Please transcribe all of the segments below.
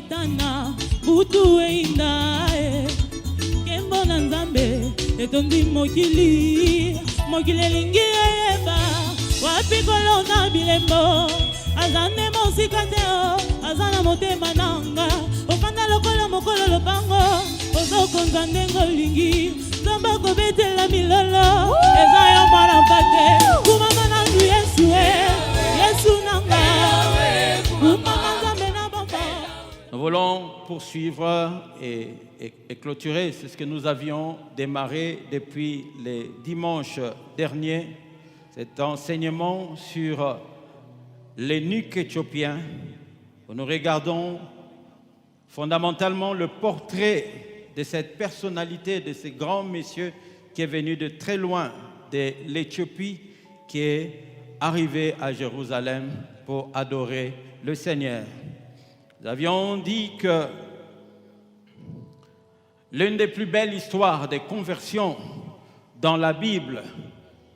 betana butu einda kembo na nzambe etondi mokili lingi eba wapi kolona bilembo azane mosika te azana motema nanga ofanda lokola mokolo lopango ozokonza ndengo lingi zamba kobetela milolo eza yo mwana mpate kumama nandu Yesu Yesu nanga kumama nzambe na bamba. Nous voulons poursuivre et clôturer, c'est ce que nous avions démarré depuis les dimanches derniers, cet enseignement sur l'eunuque éthiopien, où nous regardons fondamentalement le portrait de cette personnalité, de ce grand monsieur qui est venu de très loin de l'Éthiopie, qui est arrivé à Jérusalem pour adorer le Seigneur. Nous avions dit que l'une des plus belles histoires de conversion dans la Bible,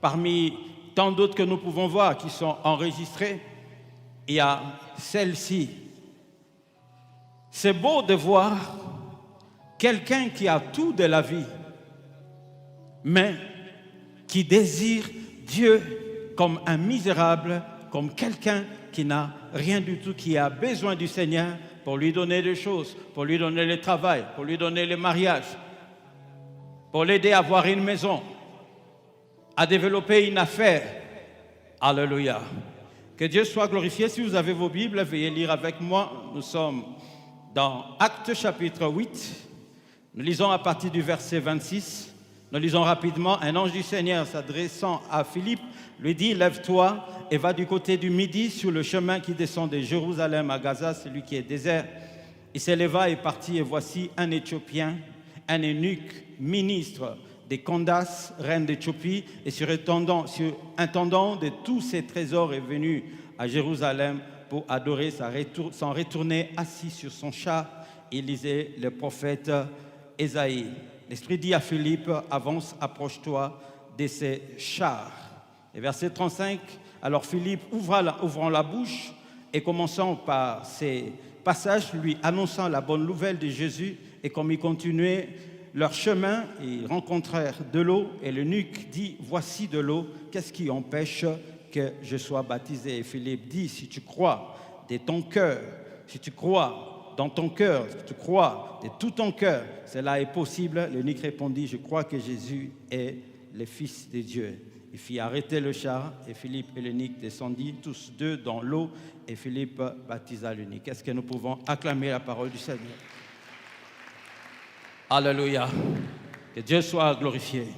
parmi tant d'autres que nous pouvons voir qui sont enregistrées, il y a celle-ci. C'est beau de voir quelqu'un qui a tout de la vie, mais qui désire Dieu comme un misérable, comme quelqu'un qui n'a rien du tout, qui a besoin du Seigneur pour lui donner des choses, pour lui donner le travail, pour lui donner le mariage, pour l'aider à avoir une maison, à développer une affaire. Alléluia. Que Dieu soit glorifié. Si vous avez vos Bibles, veuillez lire avec moi. Nous sommes dans Actes chapitre 8. Nous lisons à partir du verset 26. Nous lisons rapidement. Un ange du Seigneur s'adressant à Philippe lui dit « Lève-toi et va du côté du midi sur le chemin qui descend de Jérusalem à Gaza, celui qui est désert. » Il s'éleva et partit, et voici un Éthiopien, un eunuque, ministre de Candace, reine d'Éthiopie, et intendant de tous ses trésors, est venu à Jérusalem pour adorer, s'en retourner assis sur son char. Il lisait le prophète Ésaïe. L'Esprit dit à Philippe, avance, approche-toi de ces chars. Et verset 35, alors Philippe ouvrant la bouche et commençant par ces passages, lui annonçant la bonne nouvelle de Jésus, et comme ils continuaient leur chemin, ils rencontrèrent de l'eau, et l'eunuque dit, voici de l'eau, qu'est-ce qui empêche que je sois baptisé? Et Philippe dit, si tu crois de ton cœur, si tu crois dans ton cœur, si tu crois de tout ton cœur, cela est possible. L'eunuque répondit, je crois que Jésus est le Fils de Dieu. Il fit arrêter le char, et Philippe et l'eunuque descendirent tous deux dans l'eau, et Philippe baptisa l'eunuque. Est-ce que nous pouvons acclamer la parole du Seigneur? Alléluia. Que Dieu soit glorifié.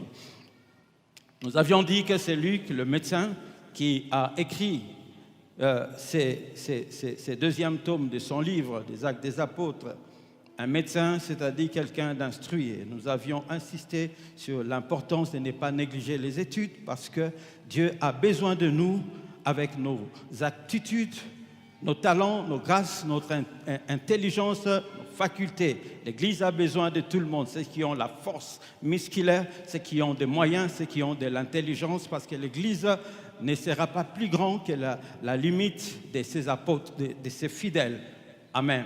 Nous avions dit que c'est Luc, le médecin, qui a écrit ces deuxième tome de son livre, des Actes des Apôtres. Un médecin, c'est-à-dire quelqu'un d'instruit. Et nous avions insisté sur l'importance de ne pas négliger les études, parce que Dieu a besoin de nous avec nos aptitudes, nos talents, nos grâces, notre intelligence, nos facultés. L'Église a besoin de tout le monde, ceux qui ont la force musculaire, ceux qui ont des moyens, ceux qui ont de l'intelligence, parce que l'Église ne sera pas plus grande que la limite de ses apôtres, de ses fidèles. Amen.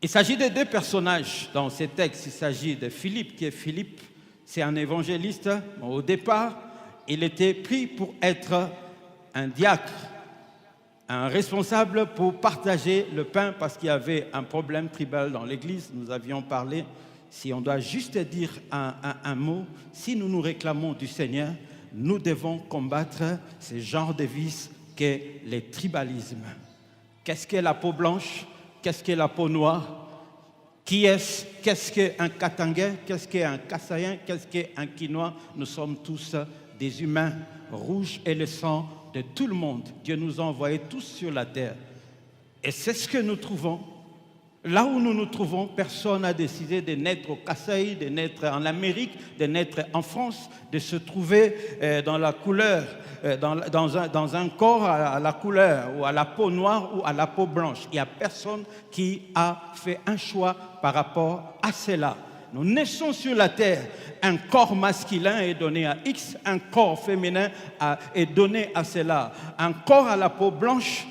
Il s'agit de deux personnages dans ces textes. Il s'agit de Philippe, qui est Philippe, c'est un évangéliste. Au départ, il était pris pour être un diacre, un responsable pour partager le pain, parce qu'il y avait un problème tribal dans l'Église. Nous avions parlé, si on doit juste dire un mot, si nous nous réclamons du Seigneur, nous devons combattre ce genre de vice qu'est le tribalisme. Qu'est-ce qu'est la peau blanche? Qu'est-ce qu'est la peau noire? Qu'est-ce qu'un Katangais? Qu'est-ce qu'un Kassaïen? Qu'est-ce qu'un Kinois? Nous sommes tous des humains. Rouge est le sang de tout le monde. Dieu nous a envoyés tous sur la terre. Et c'est ce que nous trouvons. Là où nous nous trouvons, personne n'a décidé de naître au Kasaï, de naître en Amérique, de naître en France, de se trouver dans la couleur, dans un corps à la couleur, ou à la peau noire, ou à la peau blanche. Il n'y a personne qui a fait un choix par rapport à cela. Nous naissons sur la terre, un corps masculin est donné à X, un corps féminin est donné à cela. Un corps à la peau blanche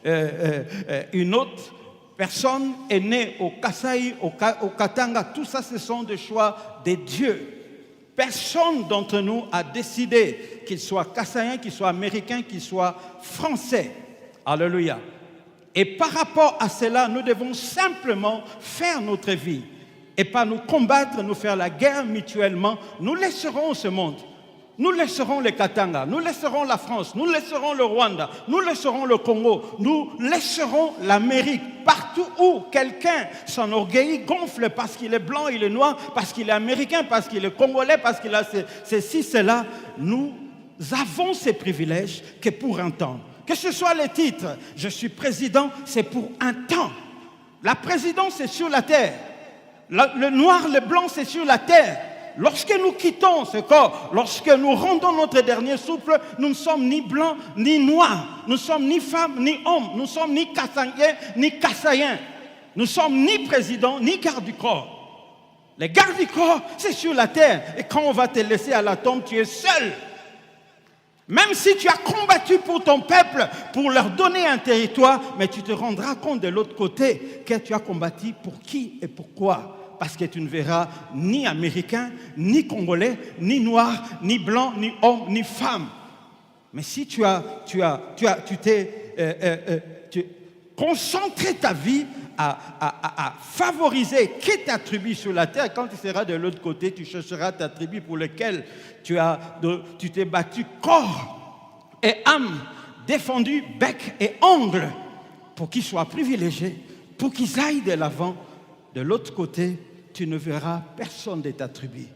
une autre personne est née au Kasaï, au Katanga. Tout ça, ce sont des choix de Dieu. Personne d'entre nous a décidé qu'il soit kassaïen, qu'il soit américain, qu'il soit français. Alléluia. Et par rapport à cela, nous devons simplement faire notre vie et pas nous combattre, nous faire la guerre mutuellement. Nous laisserons ce monde. Nous laisserons les Katanga, nous laisserons la France, nous laisserons le Rwanda, nous laisserons le Congo, nous laisserons l'Amérique. Partout où quelqu'un s'enorgueillit, gonfle parce qu'il est blanc, il est noir, parce qu'il est américain, parce qu'il est congolais, parce qu'il a ceci, cela, nous avons ces privilèges que pour un temps. Que ce soit les titres, je suis président, c'est pour un temps. La présidence, c'est sur la terre. Le noir, le blanc, c'est sur la terre. Lorsque nous quittons ce corps, lorsque nous rendons notre dernier souffle, nous ne sommes ni blancs ni noirs. Nous ne sommes ni femmes ni hommes. Nous ne sommes ni kassaïens ni kassaïens. Nous ne sommes ni présidents ni gardes du corps. Les gardes du corps, c'est sur la terre. Et quand on va te laisser à la tombe, tu es seul. Même si tu as combattu pour ton peuple, pour leur donner un territoire, mais tu te rendras compte de l'autre côté que tu as combattu pour qui et pourquoi. Parce que tu ne verras ni américain, ni congolais, ni noir, ni blanc, ni homme, ni femme. Mais si tu t'es concentré ta vie à favoriser qui ta tribu sur la terre, quand tu seras de l'autre côté, tu chercheras ta tribu pour laquelle tu t'es battu corps et âme, défendu bec et ongle, pour qu'ils soient privilégiés, pour qu'ils aillent de l'avant. De l'autre côté, tu ne verras personne de ta tribu.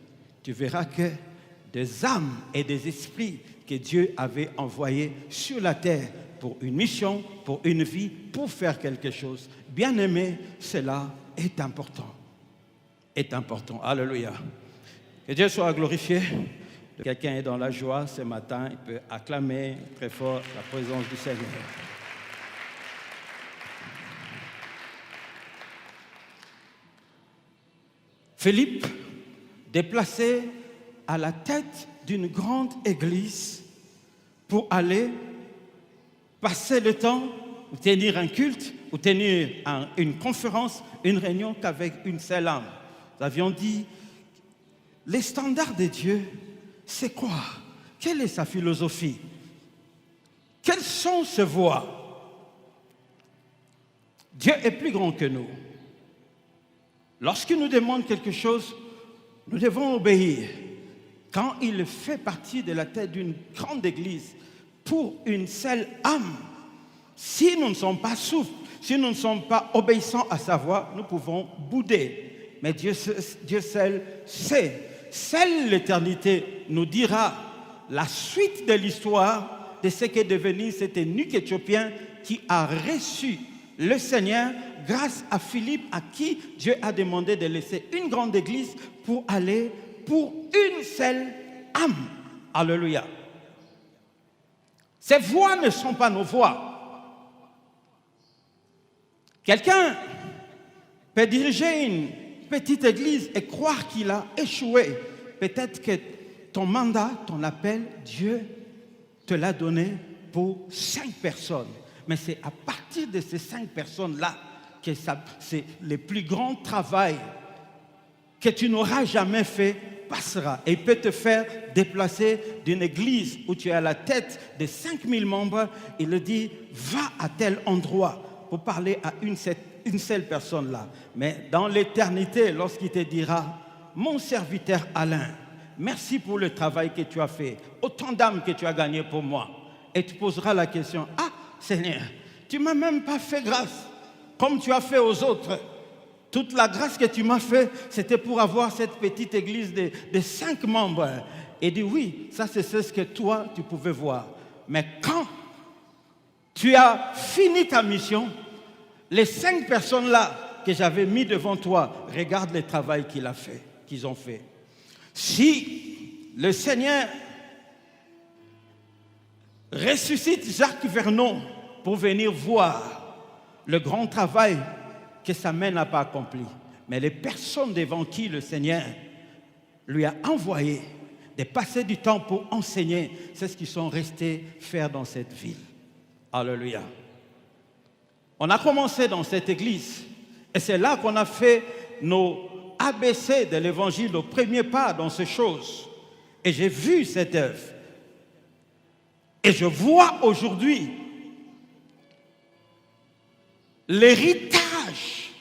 Tu verras que des âmes et des esprits que Dieu avait envoyés sur la terre pour une mission, pour une vie, pour faire quelque chose. Bien-aimé, cela est important. Est important. Alléluia. Que Dieu soit glorifié. Quelqu'un est dans la joie ce matin, il peut acclamer très fort la présence du Seigneur. Philippe, déplacé à la tête d'une grande église pour aller passer le temps, ou tenir un culte, ou tenir une conférence, une réunion qu'avec une seule âme. Nous avions dit, les standards de Dieu, c'est quoi? Quelle est sa philosophie? Quelles sont ses voies? Dieu est plus grand que nous. Lorsqu'il nous demande quelque chose, nous devons obéir. Quand il fait partie de la tête d'une grande église pour une seule âme, si nous ne sommes pas souples, si nous ne sommes pas obéissants à sa voix, nous pouvons bouder. Mais Dieu seul sait. Seule l'éternité nous dira la suite de l'histoire de ce qu'est devenu cet eunuque éthiopien qui a reçu le Seigneur grâce à Philippe, à qui Dieu a demandé de laisser une grande église pour aller pour une seule âme. Alléluia. Ces voies ne sont pas nos voies. Quelqu'un peut diriger une petite église et croire qu'il a échoué. Peut-être que ton mandat, ton appel, Dieu te l'a donné pour 5 personnes. Mais c'est à partir de ces 5 personnes-là que c'est le plus grand travail que tu n'auras jamais fait passera. Et il peut te faire déplacer d'une église où tu es à la tête de 5000 membres. Il le dit, va à tel endroit pour parler à une seule personne là. Mais dans l'éternité, lorsqu'il te dira, mon serviteur Alain, merci pour le travail que tu as fait, autant d'âmes que tu as gagné pour moi. Et tu poseras la question, ah Seigneur, tu ne m'as même pas fait grâce comme tu as fait aux autres. Toute la grâce que tu m'as fait, c'était pour avoir cette petite église de 5 membres. Et dit oui, ça c'est ce que toi tu pouvais voir. Mais quand tu as fini ta mission, les 5 personnes-là que j'avais mis devant toi, regarde le travail qu'ils ont fait. Si le Seigneur ressuscite Jacques Vernon pour venir voir le grand travail que sa main n'a pas accompli, mais les personnes devant qui le Seigneur lui a envoyé de passer du temps pour enseigner, c'est ce qu'ils sont restés faire dans cette ville. Alléluia. On a commencé dans cette église et c'est là qu'on a fait nos ABC de l'évangile, au premier pas dans ces choses. Et j'ai vu cette œuvre. Et je vois aujourd'hui l'héritage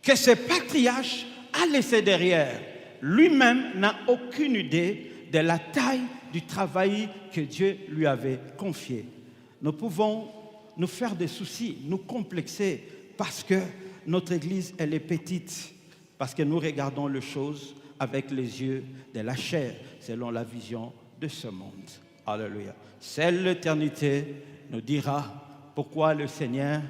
que ce patriarche a laissé derrière. Lui-même n'a aucune idée de la taille du travail que Dieu lui avait confié. Nous pouvons nous faire des soucis, nous complexer parce que notre église, elle est petite, parce que nous regardons les choses avec les yeux de la chair, selon la vision de ce monde. Alléluia. Seule l'éternité nous dira pourquoi le Seigneur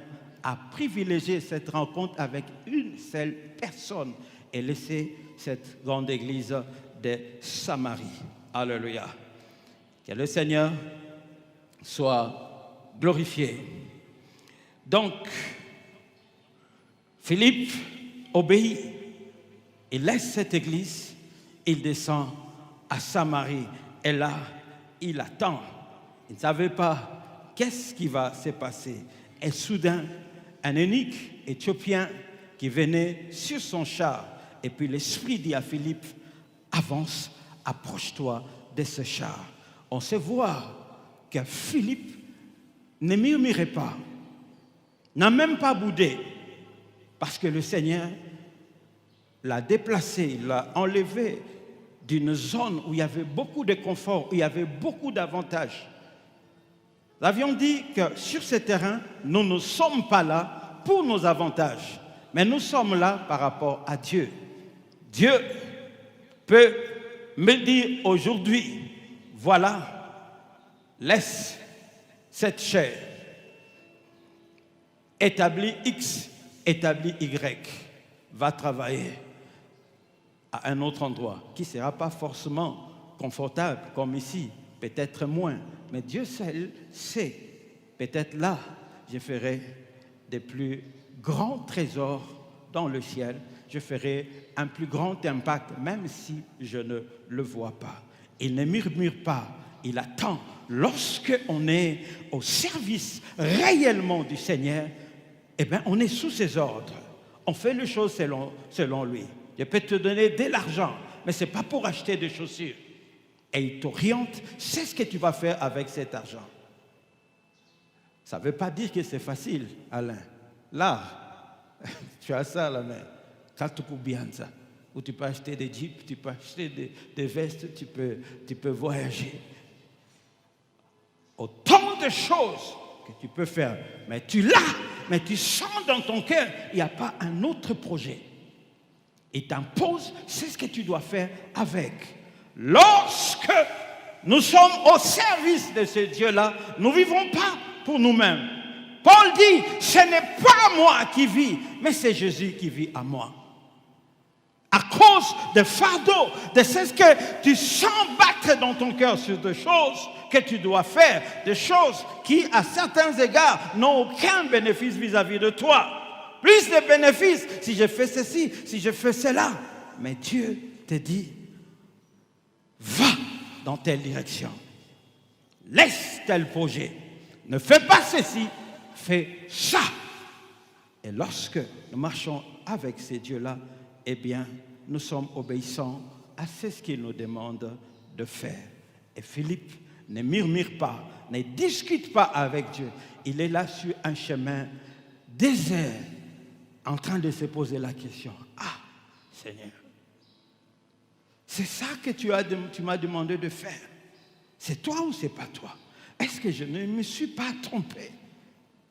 a privilégié cette rencontre avec une seule personne et laissé cette grande église de Samarie. Alléluia. Que le Seigneur soit glorifié. Donc, Philippe obéit. Il laisse cette église, il descend à Samarie. Et là, il attend. Il ne savait pas qu'est-ce qui va se passer. Et soudain, un eunuque éthiopien qui venait sur son char. Et puis l'Esprit dit à Philippe, avance, approche-toi de ce char. On sait voir que Philippe ne murmurait pas, n'a même pas boudé, parce que le Seigneur l'a déplacé, l'a enlevé d'une zone où il y avait beaucoup de confort, où il y avait beaucoup d'avantages. Nous avions dit que sur ce terrain, nous ne sommes pas là pour nos avantages, mais nous sommes là par rapport à Dieu. Dieu peut me dire aujourd'hui, voilà, laisse cette chair, établis X, établis Y, va travailler à un autre endroit qui ne sera pas forcément confortable comme ici, peut-être moins, mais Dieu seul sait, peut-être là, je ferai des plus grands trésors dans le ciel, je ferai un plus grand impact, même si je ne le vois pas. Il ne murmure pas, il attend. Lorsque on est au service réellement du Seigneur, eh bien, on est sous ses ordres. On fait les choses selon lui. Je peux te donner de l'argent, mais ce n'est pas pour acheter des chaussures. Et il t'oriente, c'est ce que tu vas faire avec cet argent. Ça ne veut pas dire que c'est facile, Alain. Là, tu as ça à la main. Katukubianza, où tu peux acheter des jeeps, tu peux acheter des vestes, tu peux voyager. Autant de choses que tu peux faire. Mais tu l'as, mais tu sens dans ton cœur, il n'y a pas un autre projet. Il t'impose, c'est ce que tu dois faire avec. Lorsque nous sommes au service de ce Dieu-là, nous ne vivons pas pour nous-mêmes. Paul dit, ce n'est pas moi qui vis, mais c'est Jésus qui vit à moi. À cause des fardeaux, de ce que tu sens battre dans ton cœur sur des choses que tu dois faire, des choses qui, à certains égards, n'ont aucun bénéfice vis-à-vis de toi. Plus de bénéfices si je fais ceci, si je fais cela. Mais Dieu te dit, va dans telle direction. Laisse tel projet. Ne fais pas ceci, fais ça. Et lorsque nous marchons avec ces dieux-là, eh bien, nous sommes obéissants à ce qu'il nous demande de faire. Et Philippe ne murmure pas, ne discute pas avec Dieu. Il est là sur un chemin désert, en train de se poser la question. Ah, Seigneur, c'est ça que tu m'as demandé de faire. C'est toi ou c'est pas toi? Est-ce que je ne me suis pas trompé?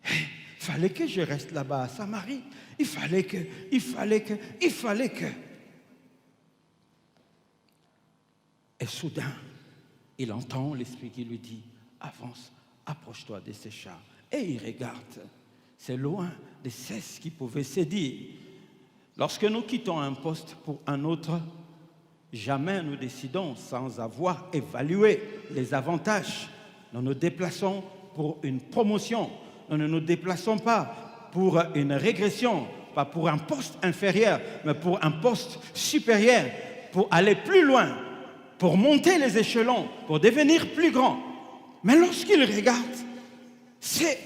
Il fallait que je reste là-bas à Samarie. Il fallait que. Et soudain, il entend l'Esprit qui lui dit, avance, approche-toi de ces chars. Et il regarde. C'est loin de ce qui pouvait se dire. Lorsque nous quittons un poste pour un autre, jamais nous décidons sans avoir évalué les avantages. Nous nous déplaçons pour une promotion. Nous ne nous déplaçons pas pour une régression, pas pour un poste inférieur, mais pour un poste supérieur, pour aller plus loin, pour monter les échelons, pour devenir plus grand. Mais lorsqu'il regarde, c'est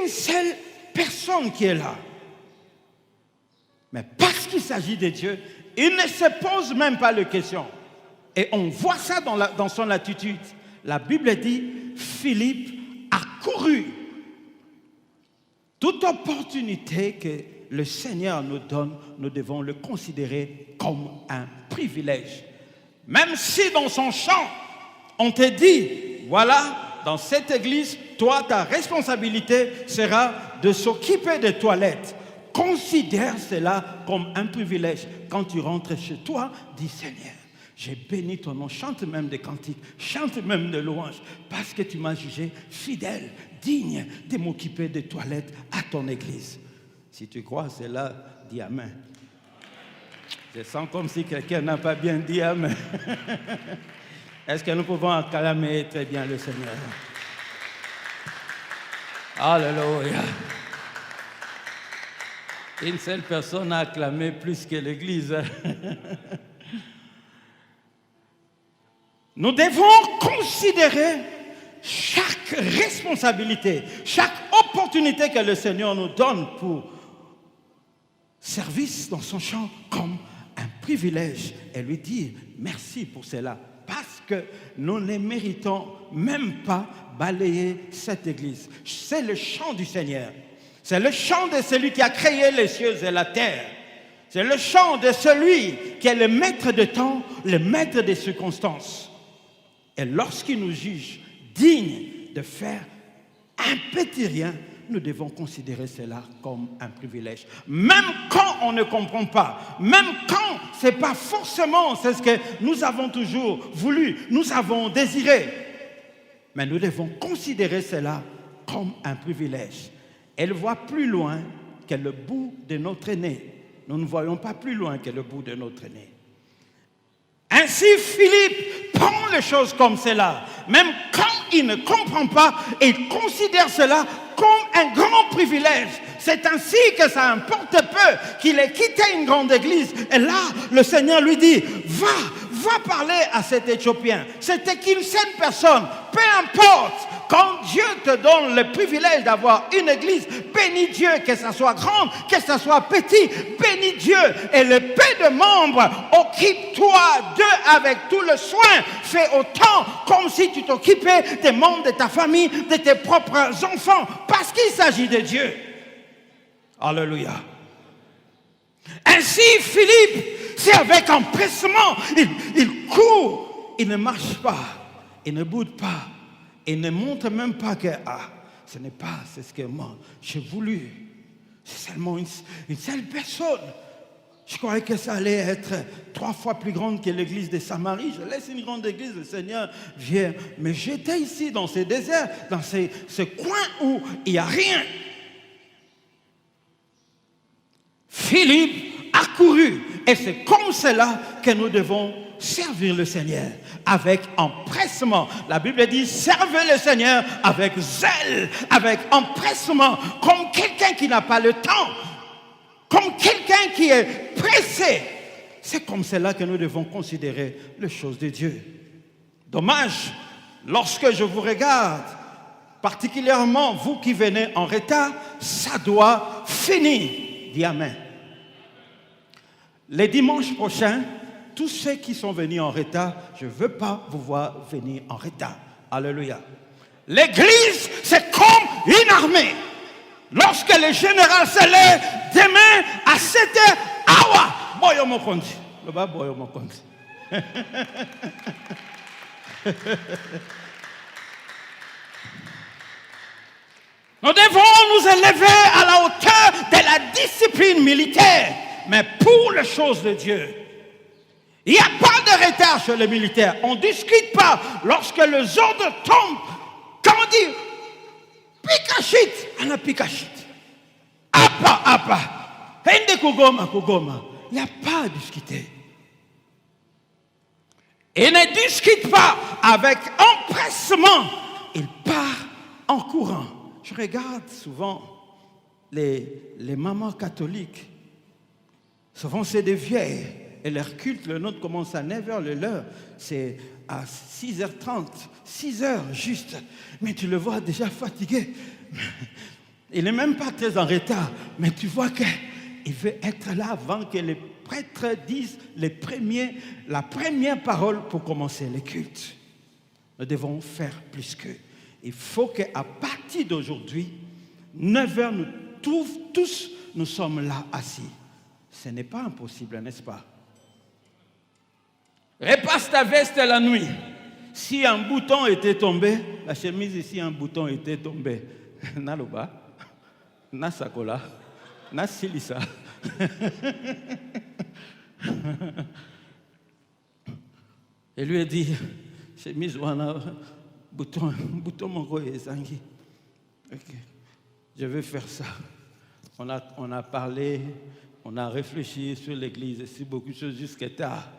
une seule personne qui est là. Mais parce qu'il s'agit de Dieu, il ne se pose même pas de questions. Et on voit ça dans son attitude. La Bible dit, Philippe a couru. Toute opportunité que le Seigneur nous donne, nous devons le considérer comme un privilège. Même si dans son champ, on te dit, voilà, dans cette église, toi, ta responsabilité sera de s'occuper des toilettes. Considère cela comme un privilège. Quand tu rentres chez toi, dis Seigneur, j'ai béni ton nom, chante même des cantiques, chante même des louanges, parce que tu m'as jugé fidèle, digne de m'occuper des toilettes à ton église. Si tu crois cela, dis Amen. Je sens comme si quelqu'un n'a pas bien dit Amen. Est-ce que nous pouvons acclamer très bien le Seigneur? Alléluia. Une seule personne a acclamé plus que l'Église. Nous devons considérer chaque responsabilité, chaque opportunité que le Seigneur nous donne pour service dans son champ comme un privilège et lui dire merci pour cela. Parce que nous ne méritons même pas balayer cette église. C'est le chant du Seigneur. C'est le chant de celui qui a créé les cieux et la terre. C'est le chant de celui qui est le maître de temps, le maître des circonstances. Et lorsqu'il nous juge dignes de faire un petit rien, nous devons considérer cela comme un privilège. Même quand on ne comprend pas, même quand ce n'est pas forcément c'est ce que nous avons toujours voulu, nous avons désiré. Mais nous devons considérer cela comme un privilège. Elle voit plus loin que le bout de notre nez. Nous ne voyons pas plus loin que le bout de notre nez. Ainsi, Philippe prend les choses comme cela. Même quand il ne comprend pas, il considère cela comme un grand privilège. C'est ainsi que ça importe peu qu'il ait quitté une grande église. Et là, le Seigneur lui dit, va parler à cet Éthiopien. C'était qu'une seule personne. Peu importe. Quand Dieu te donne le privilège d'avoir une église, bénis Dieu, que ça soit grand, que ça soit petit, bénis Dieu. Et le peu de membres, occupe-toi d'eux avec tout le soin. Fais autant comme si tu t'occupais des membres de ta famille, de tes propres enfants, parce qu'il s'agit de Dieu. Alléluia. Ainsi, Philippe, c'est avec empressement, il court, il ne marche pas, il ne boude pas. Il ne montre même pas que, ce n'est pas, c'est ce que moi, j'ai voulu. C'est seulement une seule personne. Je croyais que ça allait être 3 fois plus grande que l'église de Samarie. Je laisse une grande église, le Seigneur vient. Mais j'étais ici, dans ces déserts, dans ce coin où il n'y a rien. Philippe a couru. Et c'est comme cela que nous devons servir le Seigneur avec empressement. La Bible dit, servez le Seigneur avec zèle, avec empressement, comme quelqu'un qui n'a pas le temps, comme quelqu'un qui est pressé. C'est comme cela que nous devons considérer les choses de Dieu. Dommage, lorsque je vous regarde, particulièrement vous qui venez en retard, ça doit finir. Dis Amen. Les dimanches prochains, tous ceux qui sont venus en retard, je ne veux pas vous voir venir en retard. Alléluia. L'église, c'est comme une armée. Lorsque le général se lève demain à 7h, awa, boyo mokonzi. Le bas boyo mokonzi. Nous devons nous élever à la hauteur de la discipline militaire, mais pour les choses de Dieu. Il n'y a pas de retard chez les militaires. On ne discute pas lorsque les ordres tombent. Quand on dit Pikachit, on a Pikachit. Apa. Hende Kugoma. Il n'y a pas à discuter. Il ne discute pas avec empressement. Il part en courant. Je regarde souvent les mamans catholiques. Souvent, c'est des vieilles. Et leur culte, le nôtre commence à 9h, le leur, c'est à 6h30, 6h juste. Mais tu le vois déjà fatigué. Il n'est même pas très en retard, mais tu vois qu'il veut être là avant que les prêtres disent la première parole pour commencer le culte. Nous devons faire plus qu'eux. Il faut qu'à partir d'aujourd'hui, 9h, nous tous, nous sommes là assis. Ce n'est pas impossible, n'est-ce pas? Repasse ta veste la nuit. Si un bouton était tombé, la chemise ici, un bouton était tombé. Naloba, na sakola, na silisa. Et lui a dit, chemise wana, bouton mongo et zangi. Ok, je vais faire ça. On a parlé, on a réfléchi sur l'église, et sur beaucoup de choses jusqu'à tard.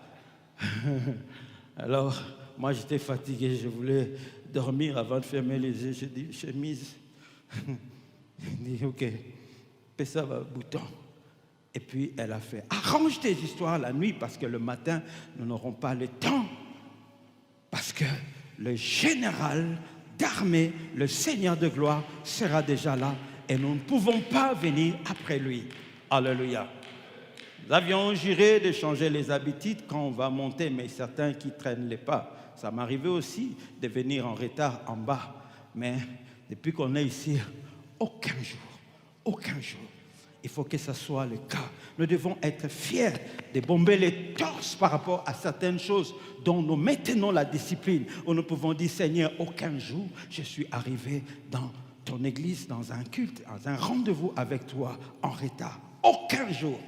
Alors, moi j'étais fatigué, je voulais dormir avant de fermer les yeux. J'ai dit, chemise. Il dit, ok, fais ça, bouton. Et puis elle a fait, arrange tes histoires la nuit parce que le matin, nous n'aurons pas le temps. Parce que le général d'armée, le Seigneur de gloire, sera déjà là et nous ne pouvons pas venir après lui. Alléluia. Nous avions juré de changer les habitudes quand on va monter, mais certains qui traînent les pas. Ça m'arrivait aussi de venir en retard en bas. Mais depuis qu'on est ici, aucun jour, il faut que ce soit le cas. Nous devons être fiers de bomber les torses par rapport à certaines choses dont nous maintenons la discipline, où nous pouvons dire, Seigneur, aucun jour je suis arrivé dans ton église, dans un culte, dans un rendez-vous avec toi en retard. Aucun jour.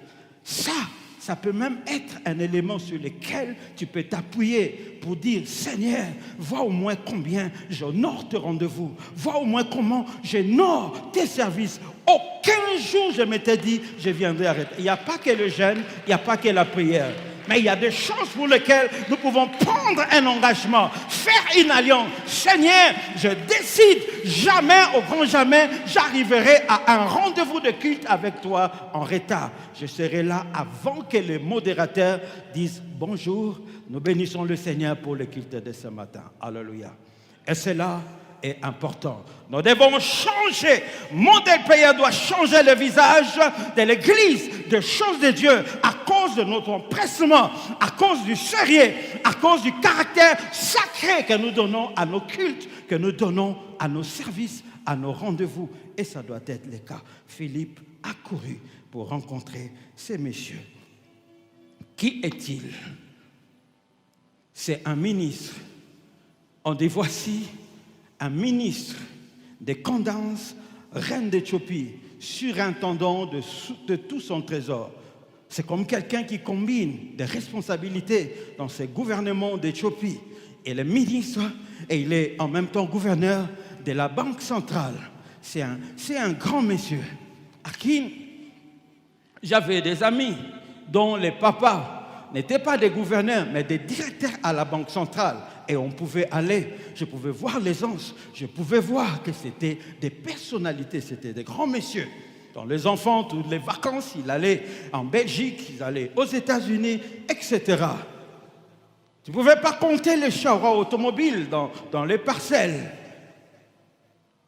Ça peut même être un élément sur lequel tu peux t'appuyer pour dire, Seigneur, vois au moins combien j'honore tes rendez-vous, vois au moins comment j'honore tes services. Aucun jour je m'étais dit, je viendrai arrêter. Il n'y a pas que le jeûne, il n'y a pas que la prière. Mais il y a des choses pour lesquelles nous pouvons prendre un engagement, faire une alliance. Seigneur, je décide, jamais, au grand jamais, j'arriverai à un rendez-vous de culte avec toi en retard. Je serai là avant que les modérateurs disent bonjour. Nous bénissons le Seigneur pour le culte de ce matin. Alléluia. Et cela est important. Nous devons changer. Modèle Pays doit changer le visage de l'Église, des choses de Dieu, à cause de notre empressement, à cause du sérieux, à cause du caractère sacré que nous donnons à nos cultes, que nous donnons à nos services, à nos rendez-vous. Et ça doit être le cas. Philippe a couru pour rencontrer ces messieurs. Qui est-il? C'est un ministre. On dit, voici un ministre de Candace, reine d'Éthiopie, surintendant de tout son trésor. C'est comme quelqu'un qui combine des responsabilités dans ce gouvernement d'Éthiopie. Il est ministre et il est en même temps gouverneur de la Banque centrale. C'est un grand monsieur à qui j'avais des amis dont les papas n'étaient pas des gouverneurs, mais des directeurs à la Banque centrale. Et on pouvait aller, je pouvais voir les anses, je pouvais voir que c'était des personnalités, c'était des grands messieurs. Dans les enfants, toutes les vacances, ils allaient en Belgique, ils allaient aux États-Unis, etc. Tu ne pouvais pas compter les charrois automobiles dans les parcelles.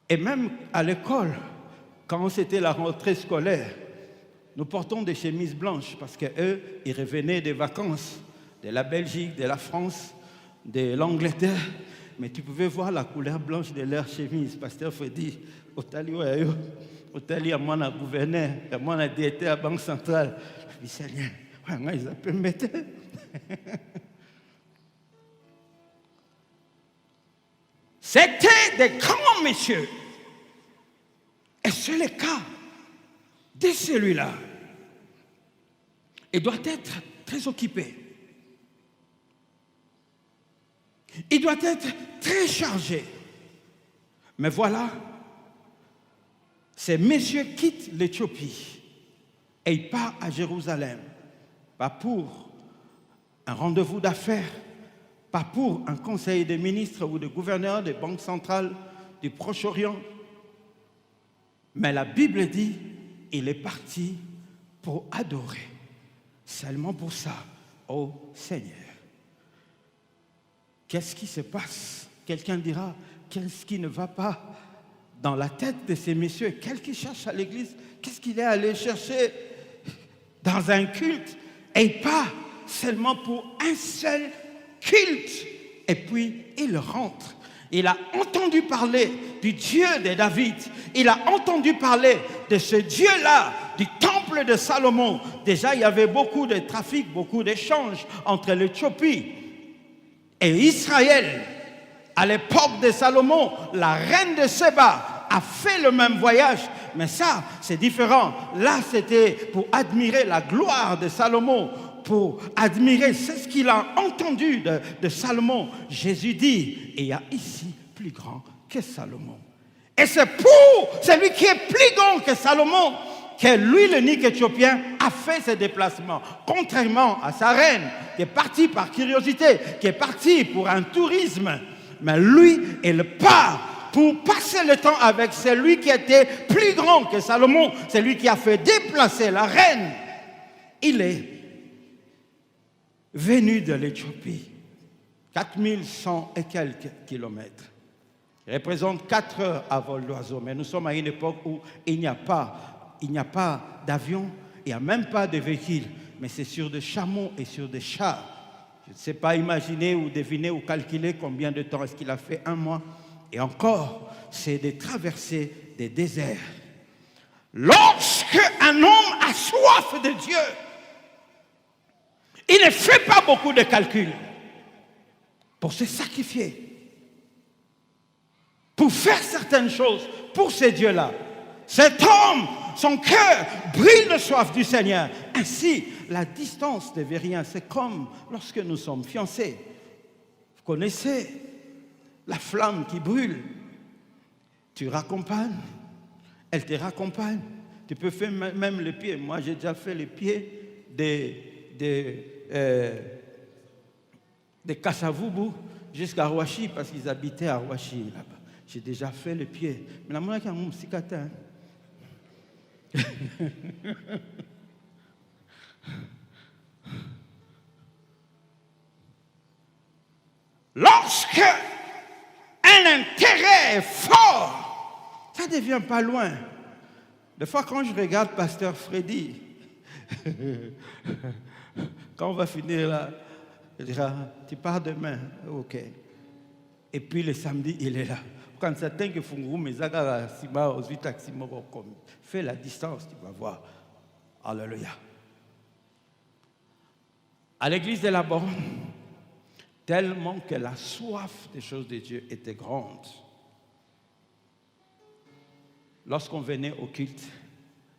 Et même à l'école, quand c'était la rentrée scolaire, nous portons des chemises blanches parce qu'eux, ils revenaient des vacances de la Belgique, de la France, de l'Angleterre. Mais tu pouvais voir la couleur blanche de leur chemise. Pasteur Freddy, Otali, à moi, un gouverneur, à moi, un directeur à la Banque centrale. Je dis, Seigneur, ils peuvent me mettre. C'était des grands messieurs. Et c'est le cas de celui-là. Il doit être très occupé. Il doit être très chargé. Mais voilà, ces messieurs quittent l'Éthiopie et ils partent à Jérusalem. Pas pour un rendez-vous d'affaires, pas pour un conseil des ministres ou des gouverneurs des banques centrales du Proche-Orient. Mais la Bible dit, il est parti pour adorer. Seulement pour ça, ô Seigneur. Qu'est-ce qui se passe? Quelqu'un dira, qu'est-ce qui ne va pas dans la tête de ces messieurs, quel qu'ils cherchent à l'église, qu'est-ce qu'il est allé chercher dans un culte, et pas seulement pour un seul culte. Et puis, il rentre. Il a entendu parler du Dieu de David. Il a entendu parler de ce Dieu-là, du temple de Salomon. Déjà, il y avait beaucoup de trafic, beaucoup d'échanges entre l'Éthiopie et Israël. À l'époque de Salomon, la reine de Séba a fait le même voyage. Mais ça, c'est différent. Là, c'était pour admirer la gloire de Salomon, pour admirer ce qu'il a entendu de Salomon. Jésus dit, et il y a ici plus grand que Salomon. Et c'est pour celui qui est plus grand que Salomon que lui, le Nik éthiopien, a fait ce déplacement. Contrairement à sa reine, qui est partie par curiosité, qui est partie pour un tourisme. Mais lui, il part pour passer le temps avec celui qui était plus grand que Salomon, celui qui a fait déplacer la reine. Il est venu de l'Éthiopie, 4100 et quelques kilomètres. Il représente 4 heures à vol d'oiseau, mais nous sommes à une époque où il n'y a pas d'avion, il n'y a même pas de véhicule, mais c'est sur des chameaux et sur des chars. Je ne sais pas imaginer ou deviner ou calculer combien de temps est-ce qu'il a fait, 1 mois. Et encore, c'est de traverser des déserts. Lorsque un homme a soif de Dieu, il ne fait pas beaucoup de calculs pour se sacrifier, pour faire certaines choses pour ces dieux-là. Cet homme, son cœur brille de soif du Seigneur. Ainsi, la distance ne veut rien. C'est comme lorsque nous sommes fiancés. Vous connaissez la flamme qui brûle. Tu raccompagnes, elle te raccompagne. Tu peux faire même les pieds. Moi, j'ai déjà fait les pieds de Kassavubu jusqu'à Rouachi, parce qu'ils habitaient à Rouachi là-bas. J'ai déjà fait les pieds. Mais la monnaie qui a un cicatin. Lorsque un intérêt est fort, ça ne devient pas loin. Des fois, quand je regarde Pasteur Freddy, quand on va finir là, il dira, tu pars demain, ok. Et puis le samedi, il est là. Quand certains qui font fais la distance, tu vas voir. Alléluia. À l'église de la Borne, tellement que la soif des choses de Dieu était grande. Lorsqu'on venait au culte,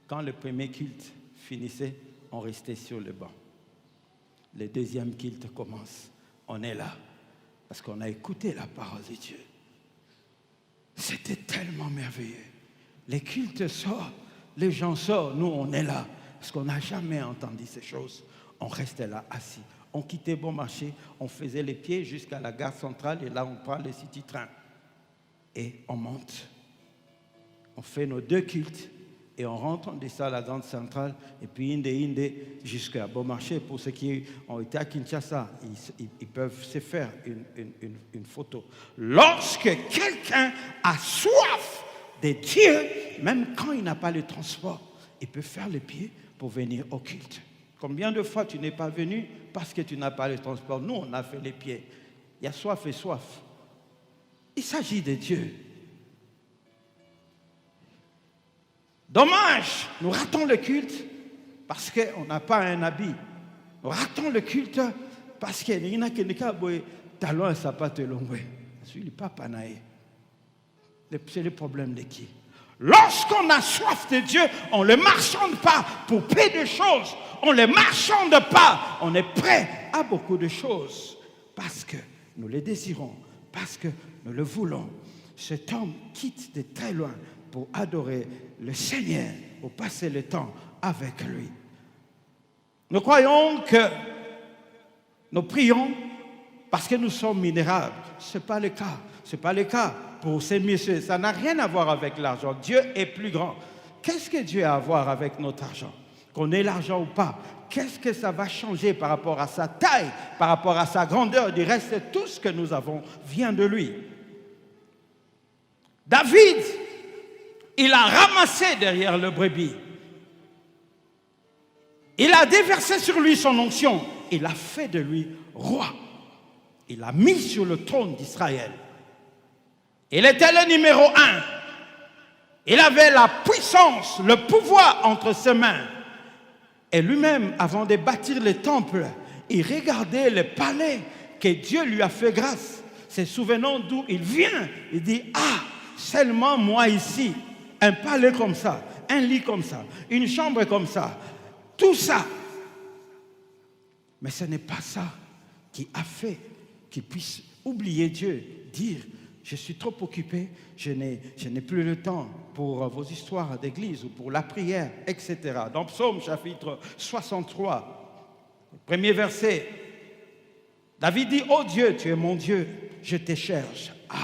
quand le premier culte finissait, on restait sur le banc. Le deuxième culte commence. On est là parce qu'on a écouté la parole de Dieu. C'était tellement merveilleux. Les cultes sortent, les gens sortent, nous on est là parce qu'on n'a jamais entendu ces choses. On restait là assis. On quittait Bon Marché, on faisait les pieds jusqu'à la gare centrale et là on prend le City Train. Et on monte. On fait nos 2 cultes et on rentre, on descend à la grande centrale et puis Inde jusqu'à Bon Marché. Pour ceux qui ont été à Kinshasa, ils peuvent se faire une photo. Lorsque quelqu'un a soif de Dieu, même quand il n'a pas le transport, il peut faire le pied pour venir au culte. Combien de fois tu n'es pas venu parce que tu n'as pas le transport? Nous, on a fait les pieds. Il y a soif et soif. Il s'agit de Dieu. Dommage, nous ratons le culte parce qu'on n'a pas un habit. Nous ratons le culte parce qu'il y a qui talon et sapato longue. C'est le problème de qui? Lorsqu'on a soif de Dieu, on ne le marchande pas pour peu de choses. On ne le marchande pas. On est prêt à beaucoup de choses parce que nous le désirons, parce que nous le voulons. Cet homme quitte de très loin pour adorer le Seigneur, pour passer le temps avec lui. Nous croyons que nous prions parce que nous sommes minérables. Ce n'est pas le cas. Ce n'est pas le cas pour ces messieurs. Ça n'a rien à voir avec l'argent. Dieu est plus grand. Qu'est-ce que Dieu a à voir avec notre argent? Qu'on ait l'argent ou pas, qu'est-ce que ça va changer par rapport à sa taille, par rapport à sa grandeur? Du reste, tout ce que nous avons vient de lui. David Il a ramassé derrière le brebis. Il a déversé sur lui son onction. Il a fait de lui roi. Il l'a mis sur le trône d'Israël. Il était le numéro 1. Il avait la puissance, le pouvoir entre ses mains. Et lui-même, avant de bâtir les temples, il regardait les palais que Dieu lui a fait grâce. Se souvenant d'où il vient, il dit, ah, seulement moi ici, un palais comme ça, un lit comme ça, une chambre comme ça, tout ça. Mais ce n'est pas ça qui a fait qu'il puisse oublier Dieu, dire, je suis trop occupé, je n'ai plus le temps pour vos histoires d'église ou pour la prière, etc. Dans Psaume chapitre 63, premier verset, David dit, oh Dieu, tu es mon Dieu, je te cherche. Ah,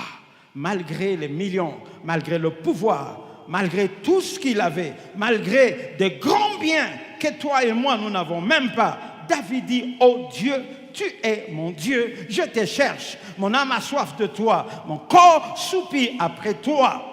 malgré les millions, malgré le pouvoir, malgré tout ce qu'il avait, malgré des grands biens que toi et moi, nous n'avons même pas, David dit, oh Dieu, tu es mon Dieu, je te cherche. Mon âme a soif de toi, mon corps soupire après toi.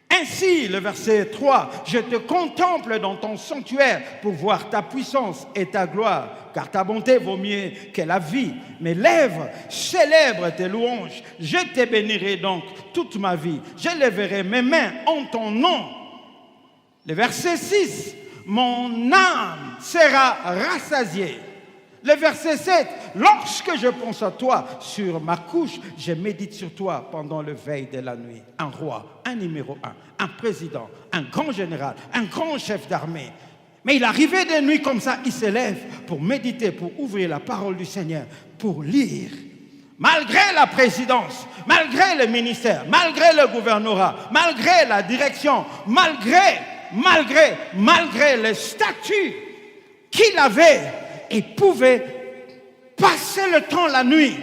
Ainsi, le verset 3, je te contemple dans ton sanctuaire pour voir ta puissance et ta gloire, car ta bonté vaut mieux que la vie. Mes lèvres célèbrent tes louanges. Je te bénirai donc toute ma vie. Je lèverai mes mains en ton nom. Le verset 6, mon âme sera rassasiée. Le verset 7, lorsque je pense à toi sur ma couche, je médite sur toi pendant le veille de la nuit. Un roi, un numéro 1, un président, un grand général, un grand chef d'armée. Mais il arrivait des nuits comme ça, il se lève pour méditer, pour ouvrir la parole du Seigneur, pour lire. Malgré la présidence, malgré le ministère, malgré le gouvernorat, malgré la direction, malgré les statuts qu'il avait, il pouvait passer le temps la nuit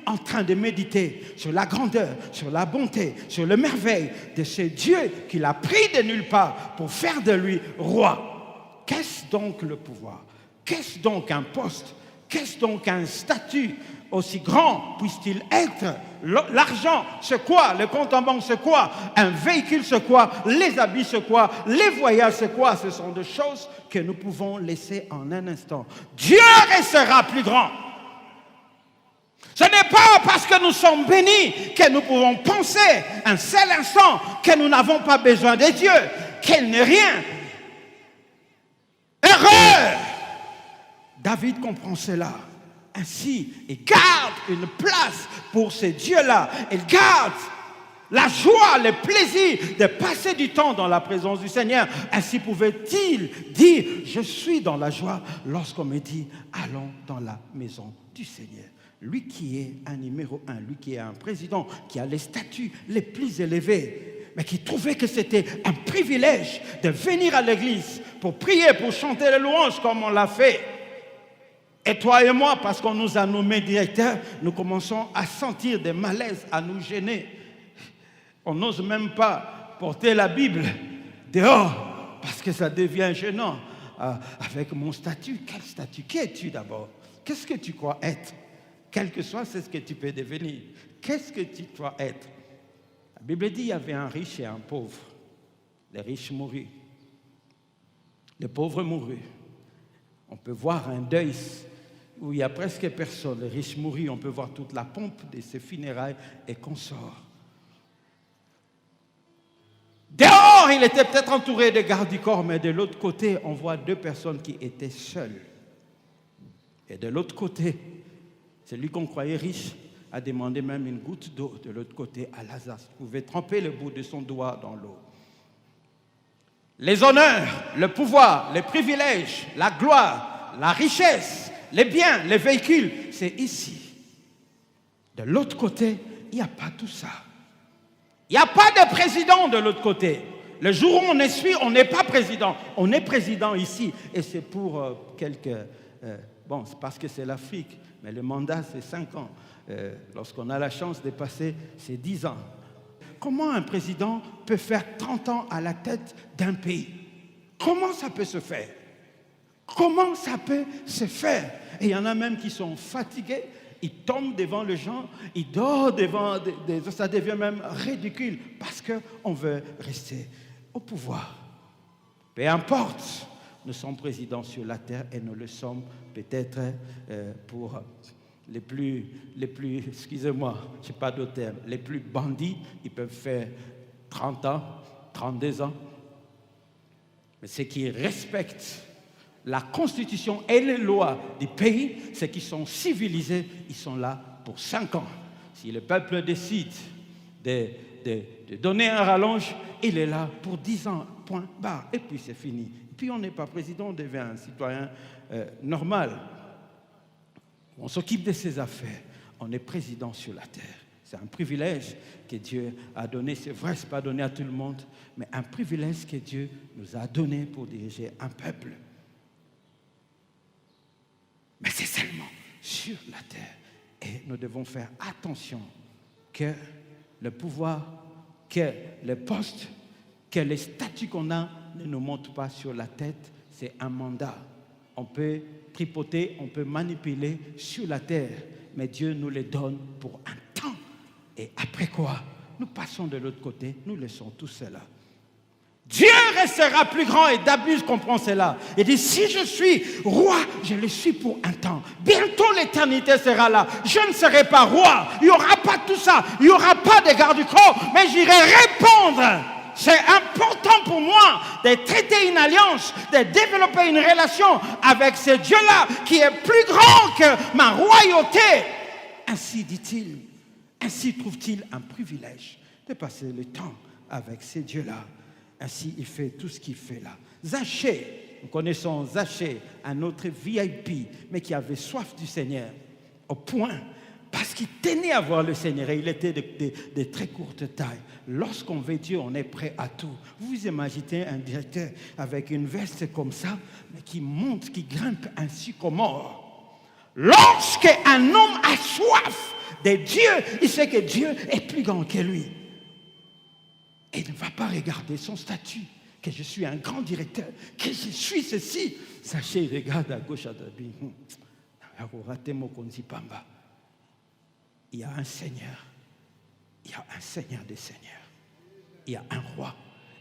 en train de méditer sur la grandeur, sur la bonté, sur le merveille de ce Dieu qu'il a pris de nulle part pour faire de lui roi. Qu'est-ce donc le pouvoir? Qu'est-ce donc un poste? Qu'est-ce donc un statut aussi grand puisse-t-il être? L'argent, c'est quoi? Le compte en banque, c'est quoi? Un véhicule, c'est quoi? Les habits, c'est quoi? Les voyages, c'est quoi? Ce sont des choses que nous pouvons laisser en un instant. Dieu restera plus grand. Ce n'est pas parce que nous sommes bénis que nous pouvons penser un seul instant que nous n'avons pas besoin de Dieu, qu'il n'est rien. Erreur! David comprend cela. Ainsi, il garde une place pour ces dieux-là. Il garde la joie, le plaisir de passer du temps dans la présence du Seigneur. Ainsi pouvait-il dire, je suis dans la joie lorsqu'on me dit, allons dans la maison du Seigneur. Lui qui est un numéro 1, lui qui est un président, qui a les statuts les plus élevés, mais qui trouvait que c'était un privilège de venir à l'église pour prier, pour chanter les louanges comme on l'a fait. Et toi et moi, parce qu'on nous a nommés directeurs, nous commençons à sentir des malaises, à nous gêner. On n'ose même pas porter la Bible dehors, parce que ça devient gênant. Avec mon statut, quel statut? Qui es-tu d'abord? Qu'est-ce que tu crois être? Quel que soit, c'est ce que tu peux devenir. Qu'est-ce que tu crois être? La Bible dit qu'il y avait un riche et un pauvre. Le riche mourut. Le pauvre mourut. On peut voir un deuil où il n'y a presque personne. Le riche mourut, on peut voir toute la pompe de ses funérailles et consorts. Dehors, il était peut-être entouré de gardes du corps, mais de l'autre côté, on voit deux personnes qui étaient seules. Et de l'autre côté, celui qu'on croyait riche a demandé même une goutte d'eau de l'autre côté à Lazare. Il pouvait tremper le bout de son doigt dans l'eau. Les honneurs, le pouvoir, les privilèges, la gloire, la richesse, les biens, les véhicules, c'est ici. De l'autre côté, il n'y a pas tout ça. Il n'y a pas de président de l'autre côté. Le jour où on essuie, on n'est pas président. On est président ici. Et c'est pour quelques... bon, c'est parce que c'est l'Afrique, mais le mandat, c'est 5 ans. Lorsqu'on a la chance de passer, c'est 10 ans. Comment un président peut faire 30 ans à la tête d'un pays? Comment ça peut se faire? Comment ça peut se faire? Et il y en a même qui sont fatigués il tombe devant les gens, il dort devant, ça devient même ridicule parce qu'on veut rester au pouvoir. Peu importe, nous sommes présidents sur la terre et nous le sommes peut-être pour les plus, excusez-moi, je n'ai pas d'autre terme, les plus bandits, ils peuvent faire 30 ans, 32 ans. Mais ceux qui respectent la constitution et les lois du pays, ceux qui sont civilisés, ils sont là pour 5 ans. Si le peuple décide de donner un rallonge, il est là pour 10 ans, point barre, et puis c'est fini. Et puis on n'est pas président, on devient un citoyen normal. On s'occupe de ses affaires, on est président sur la terre. C'est un privilège que Dieu a donné, c'est vrai, ce n'est pas donné à tout le monde, mais un privilège que Dieu nous a donné pour diriger un peuple. Mais c'est seulement sur la terre. Et nous devons faire attention que le pouvoir, que les postes, que les statuts qu'on a ne nous montent pas sur la tête. C'est un mandat. On peut tripoter, on peut manipuler sur la terre, mais Dieu nous les donne pour un temps. Et après quoi, nous passons de l'autre côté, nous laissons tout cela. Dieu restera plus grand et David comprend cela. Il dit, si je suis roi, je le suis pour un temps. Bientôt l'éternité sera là. Je ne serai pas roi. Il n'y aura pas tout ça. Il n'y aura pas de garde du corps. Mais j'irai répondre. C'est important pour moi de traiter une alliance, de développer une relation avec ce Dieu-là qui est plus grand que ma royauté. Ainsi dit-il, ainsi trouve-t-il un privilège de passer le temps avec ce Dieu-là. Ainsi, il fait tout ce qu'il fait là. Zachée, nous connaissons Zachée, un autre VIP, mais qui avait soif du Seigneur, au point, parce qu'il tenait à voir le Seigneur, et il était de très courte taille. Lorsqu'on veut Dieu, on est prêt à tout. Vous imaginez un directeur avec une veste comme ça, mais qui monte, qui grimpe un sycomore. Lorsqu'un homme a soif de Dieu, il sait que Dieu est plus grand que lui. Et il ne va pas regarder son statut, que je suis un grand directeur, que je suis ceci. Sachez, il regarde à gauche, à droite. Il y a un Seigneur. Il y a un Seigneur des Seigneurs. Il y a un roi.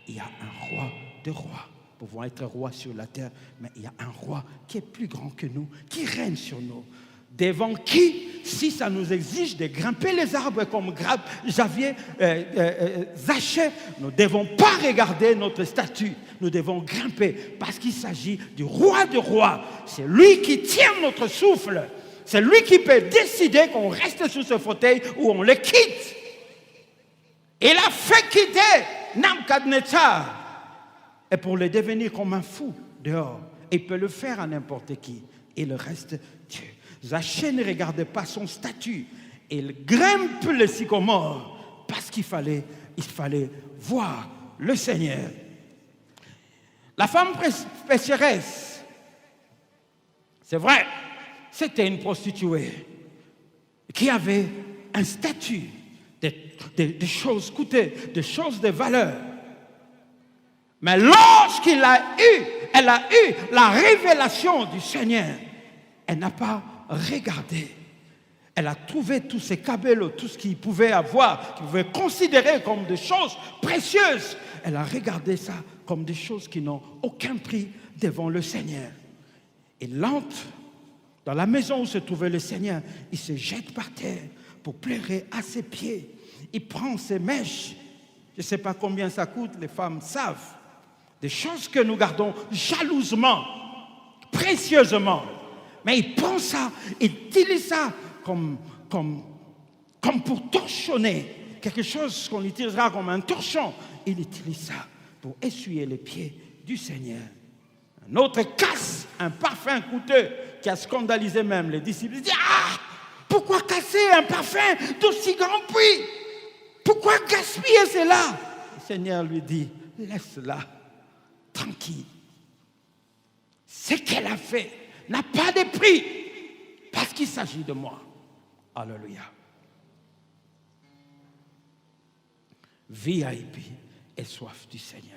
Il y a un roi de rois. Nous pouvons être rois sur la terre, mais il y a un roi qui est plus grand que nous, qui règne sur nous. Devant qui, si ça nous exige de grimper les arbres comme Zachée, nous ne devons pas regarder notre statut. Nous devons grimper parce qu'il s'agit du roi de rois. C'est lui qui tient notre souffle. C'est lui qui peut décider qu'on reste sur ce fauteuil ou on le quitte. Il a fait quitter Nebuchadnezzar. Et pour le devenir comme un fou dehors. Il peut le faire à n'importe qui. Et le reste, Dieu. Zachée ne regardait pas son statut. Il grimpe le sycomore parce qu'il fallait voir le Seigneur. La femme pécheresse, c'est vrai, c'était une prostituée qui avait un statut de choses coûteuses, de choses de valeur. Mais lorsqu'elle a eu la révélation du Seigneur, elle n'a pas regardé. Elle a trouvé tous ces cabellos, tout ce qu'il pouvait avoir, qu'il pouvait considérer comme des choses précieuses. Elle a regardé ça comme des choses qui n'ont aucun prix devant le Seigneur. Il entre dans la maison où se trouvait le Seigneur. Il se jette par terre pour pleurer à ses pieds. Il prend ses mèches. Je ne sais pas combien ça coûte, les femmes savent. Des choses que nous gardons jalousement, précieusement. Mais il prend ça, il utilise ça comme pour torchonner. Quelque chose qu'on utilisera comme un torchon. Il utilise ça pour essuyer les pieds du Seigneur. Un autre casse un parfum coûteux qui a scandalisé même les disciples. Il dit, pourquoi casser un parfum d'aussi grand prix? Pourquoi gaspiller cela? Le Seigneur lui dit, laisse-la tranquille. Ce qu'elle a fait n'a pas de prix parce qu'il s'agit de moi. Alléluia. VIP et soif du Seigneur.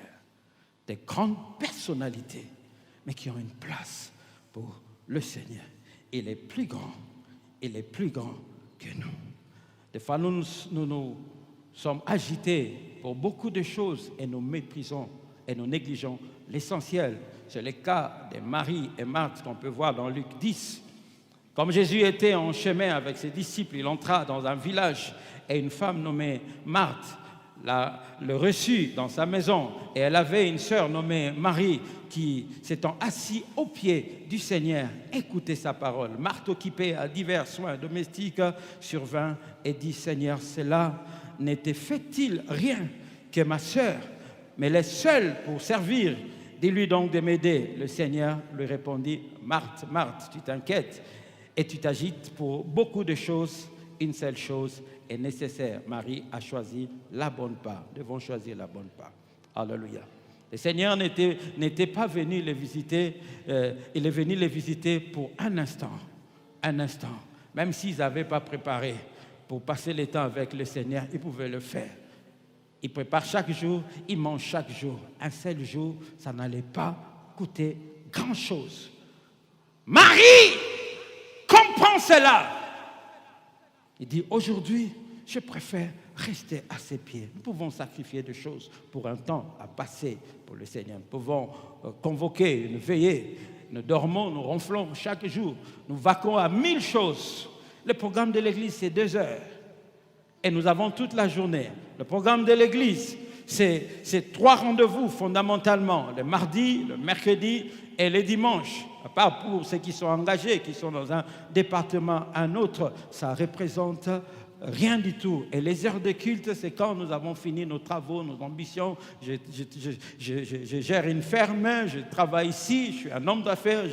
Des grandes personnalités, mais qui ont une place pour le Seigneur. Il est plus grand, il est plus grand que nous. Des fois, nous sommes agités pour beaucoup de choses et nous méprisons et nous négligeons l'essentiel. C'est le cas de Marie et Marthe qu'on peut voir dans Luc 10. Comme Jésus était en chemin avec ses disciples, il entra dans un village et une femme nommée Marthe le reçut dans sa maison. Et elle avait une sœur nommée Marie qui, s'étant assise aux pieds du Seigneur, écoutait sa parole. Marthe, occupée à divers soins domestiques, survint et dit: Seigneur, cela n'était fait-il rien que ma sœur me laisse seule pour servir? Dis-lui donc de m'aider. Le Seigneur lui répondit: Marthe, Marthe, tu t'inquiètes et tu t'agites pour beaucoup de choses. Une seule chose est nécessaire. Marie a choisi la bonne part. Nous devons choisir la bonne part. Alléluia. Le Seigneur n'était pas venu les visiter, il est venu les visiter pour un instant. Un instant. Même s'ils n'avaient pas préparé pour passer le temps avec le Seigneur, ils pouvaient le faire. Ils préparent chaque jour, ils mangent chaque jour. Un seul jour, ça n'allait pas coûter grand-chose. Marie comprend cela. Il dit: aujourd'hui, je préfère rester à ses pieds. Nous pouvons sacrifier des choses pour un temps à passer pour le Seigneur. Nous pouvons convoquer une veillée. Nous dormons, nous ronflons chaque jour. Nous vaquons à 1000 choses. Le programme de l'église, c'est 2 heures. Et nous avons toute la journée. Le programme de l'église, c'est 3 rendez-vous fondamentalement. Le mardi, le mercredi et le dimanche. À part pour ceux qui sont engagés, qui sont dans un département, un autre, ça représente rien du tout. Et les heures de culte, c'est quand nous avons fini nos travaux, nos ambitions. Je gère une ferme, je travaille ici, je suis un homme d'affaires,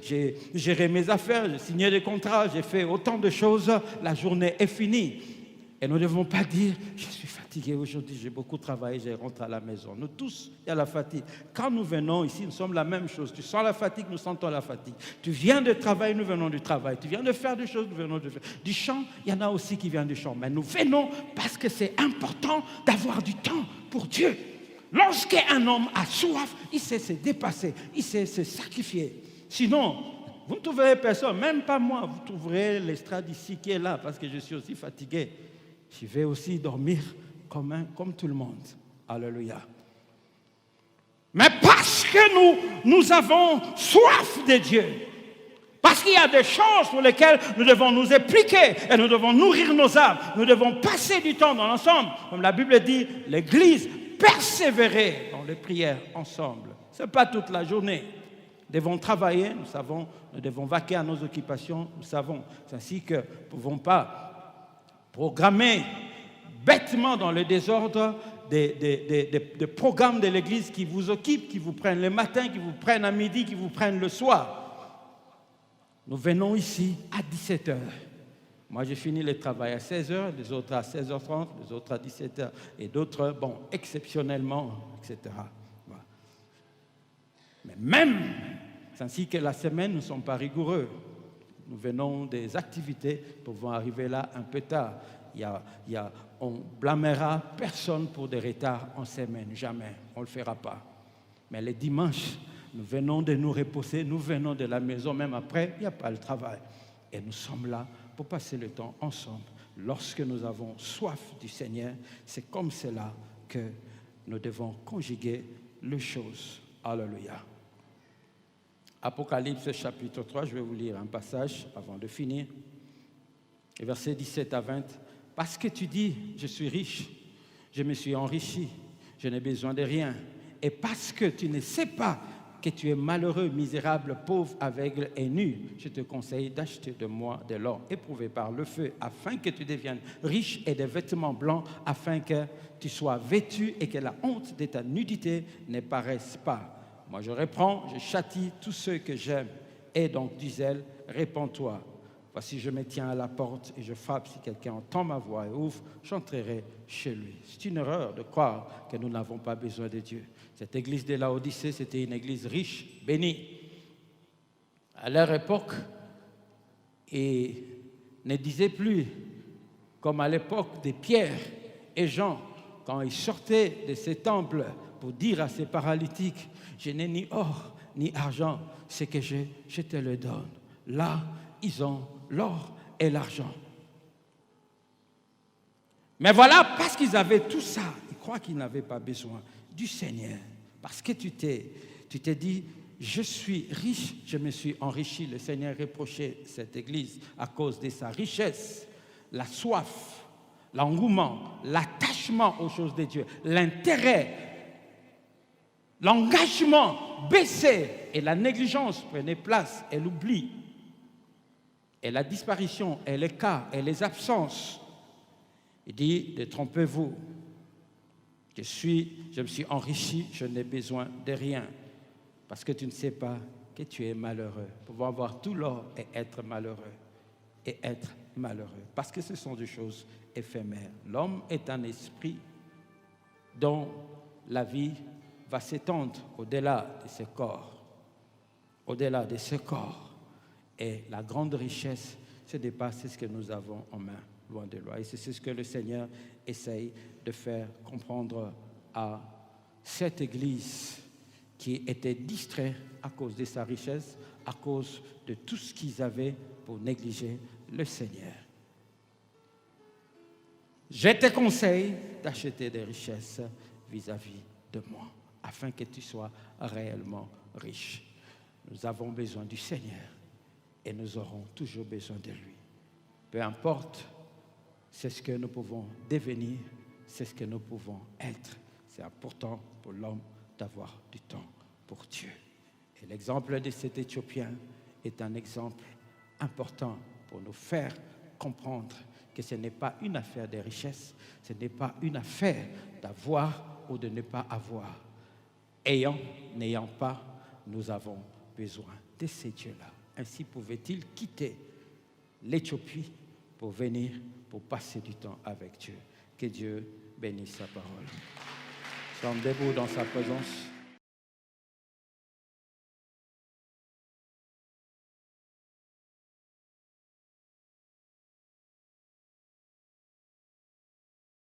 j'ai géré mes affaires, j'ai signé des contrats, j'ai fait autant de choses. La journée est finie. Et nous ne devons pas dire: je suis fatigué aujourd'hui, j'ai beaucoup travaillé, je rentre à la maison. Nous tous, il y a la fatigue. Quand nous venons ici, nous sommes la même chose. Tu sens la fatigue, nous sentons la fatigue. Tu viens de travail, nous venons du travail. Tu viens de faire des choses, nous venons de faire. Du chant, il y en a aussi qui viennent du chant. Mais nous venons parce que c'est important d'avoir du temps pour Dieu. Lorsqu'un homme a soif, il sait se dépasser, il sait se sacrifier. Sinon, vous ne trouverez personne, même pas moi, vous trouverez l'estrade ici qui est là parce que je suis aussi fatigué. Je vais aussi dormir comme tout le monde. Alléluia. Mais parce que nous avons soif de Dieu, parce qu'il y a des choses pour lesquelles nous devons nous impliquer et nous devons nourrir nos âmes, nous devons passer du temps dans l'ensemble. Comme la Bible dit, l'Église persévérer dans les prières ensemble. Ce n'est pas toute la journée. Nous devons travailler, nous savons, nous devons vaquer à nos occupations, nous savons. C'est ainsi que nous ne pouvons pas programmer bêtement dans le désordre des programmes de l'Église qui vous occupent, qui vous prennent le matin, qui vous prennent à midi, qui vous prennent le soir. Nous venons ici à 17h. Moi, j'ai fini le travail à 16h, les autres à 16h30, les autres à 17h, et d'autres, bon, exceptionnellement, etc. Voilà. Mais même, c'est ainsi que la semaine, nous ne sommes pas rigoureux. Nous venons des activités, pouvons arriver là un peu tard. On blâmera personne pour des retards en semaine, jamais, on ne le fera pas. Mais les dimanches, nous venons de nous reposer, nous venons de la maison, même après, il n'y a pas le travail. Et nous sommes là pour passer le temps ensemble. Lorsque nous avons soif du Seigneur, c'est comme cela que nous devons conjuguer les choses. Alléluia. Apocalypse chapitre 3, je vais vous lire un passage avant de finir. Et versets 17 à 20. Parce que tu dis, je suis riche, je me suis enrichi, je n'ai besoin de rien. Et parce que tu ne sais pas que tu es malheureux, misérable, pauvre, aveugle et nu, je te conseille d'acheter de moi de l'or éprouvé par le feu, afin que tu deviennes riche, et des vêtements blancs, afin que tu sois vêtu et que la honte de ta nudité ne paraisse pas. Moi, je reprends, je châtie tous ceux que j'aime. Et donc, du zèle, répands-toi. Voici, je me tiens à la porte et je frappe. Si quelqu'un entend ma voix et ouvre, j'entrerai chez lui. C'est une erreur de croire que nous n'avons pas besoin de Dieu. Cette église de Laodicée, c'était une église riche, bénie. À leur époque, et ne disait plus, comme à l'époque de Pierre et Jean, quand ils sortaient de ces temples pour dire à ces paralytiques, je n'ai ni or ni argent, ce que je te le donne. Là, ils ont l'or et l'argent. Mais voilà, parce qu'ils avaient tout ça, ils croient qu'ils n'avaient pas besoin du Seigneur. Parce que tu t'es dit, je suis riche, je me suis enrichi. Le Seigneur reprochait cette église à cause de sa richesse, la soif, l'engouement, l'attachement aux choses de Dieu, l'intérêt, l'engagement baissait et la négligence prenait place et l'oubli. Et la disparition et les cas et les absences. Il dit, détrompez-vous, je me suis enrichi, je n'ai besoin de rien. Parce que tu ne sais pas que tu es malheureux. Pouvoir avoir tout l'or et être malheureux. Et être malheureux. Parce que ce sont des choses éphémères. L'homme est un esprit dont la vie va s'étendre au-delà de ce corps. Au-delà de ce corps. Et la grande richesse, ce n'est pas ce que nous avons en main, loin de là. Et c'est ce que le Seigneur essaye de faire comprendre à cette Église qui était distraite à cause de sa richesse, à cause de tout ce qu'ils avaient pour négliger le Seigneur. Je te conseille d'acheter des richesses vis-à-vis de moi, afin que tu sois réellement riche. Nous avons besoin du Seigneur et nous aurons toujours besoin de lui. Peu importe, c'est ce que nous pouvons devenir, c'est ce que nous pouvons être. C'est important pour l'homme d'avoir du temps pour Dieu. Et l'exemple de cet Éthiopien est un exemple important pour nous faire comprendre que ce n'est pas une affaire de richesse, ce n'est pas une affaire d'avoir ou de ne pas avoir. Ayant, n'ayant pas, nous avons besoin de ces dieux-là. Ainsi pouvait-il quitter l'Éthiopie pour venir, pour passer du temps avec Dieu. Que Dieu bénisse sa parole. Nous sommes debout dans sa présence.